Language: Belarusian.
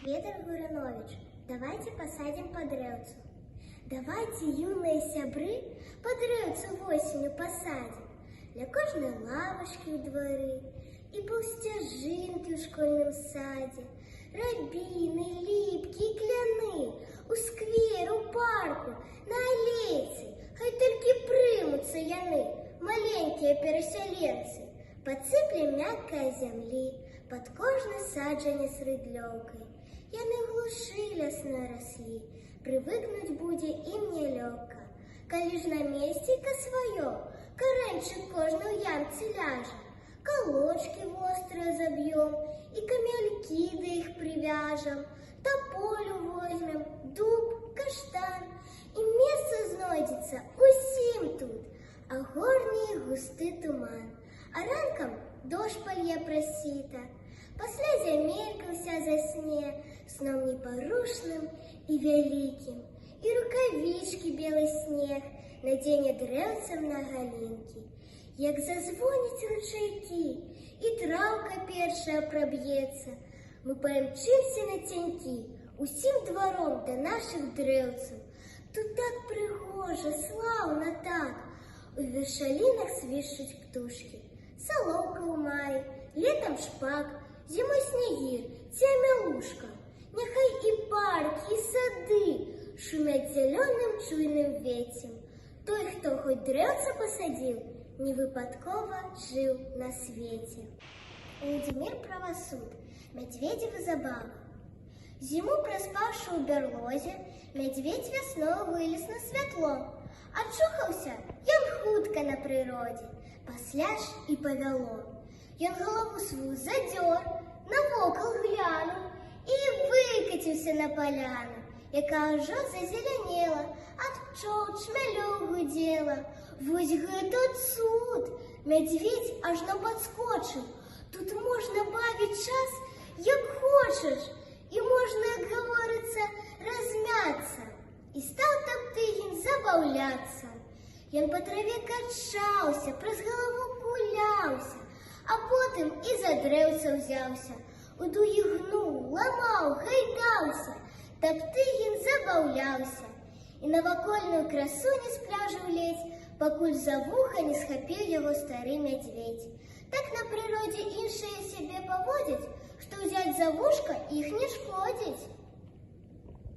Ведар Гуранович, давайте посадим под дрэўцу. Давайте, юные сябры, под дрэўцу восенью посадим. Для кожной лавочки в дворы и паўсцяжынкі в школьном саде, рябины, липки и кляны, у скверу, у парку, на аллейцы, хай толькі прымуцца яны, маленькие переселенцы. Подсыплем мяккой земли под кожны саджанец рыдлёўкай. Яны глушы лясной росли, привыкнуть будзе ім нелёгка. Калі ж на месціка сваё, карэнчык кожны ў ямцы ляжа, колочки вострые забьем и камельки да их привяжем, тополю возьмем, дуб, каштан, и место знойдется усім тут, а горний густы туман, а ранком дождь полье просіта, пасля зямелька вся засне сном непорушным и великим, и рукавички белый снег наденет дрэўцам на галинки. Як зазвоніць ручейки, и травка першая пробьется, мы помчимся на теньки усім двором до наших дрэўцаў. Тут так пригожа, славно так, у вершалинах свищут птушки, соловка у мае, летом шпак, зимой снегир, цемя-лушка. Няхай и парки, и сады шумят зеленым чуйным ветем. Той, хто хоть дрэўца посадил, не выпадково жил на свете. Владимир Правосуд. Медведевы забавы. Зиму проспавши у берлозе, медведь весною вылез на святло. Очухался ён хутка на природе, пасля ж и повело. Ён голову свою задер, навокал глянул и выкатился на поляну, якая ўжо зазеленела, ад пчол чмялёў гудела. Вось гэта цуд! Медведь ажно подскочил. Тут можно бавить час, як хочешь, и можно, как говорится, размяться. И стал Топтыгин забавляться. Ён по траве качался, праз голову гулялся, а потом и за дрэўца взялся. У дугі гнул, ламаў, гайдался. Топтыгин забавлялся. И на вакольную красу не з пляжу лезь, пакуль за вуха не схапіў яго стары медведь. Так на природе іншыя себе поводять, что взять за вушка их не шкодить.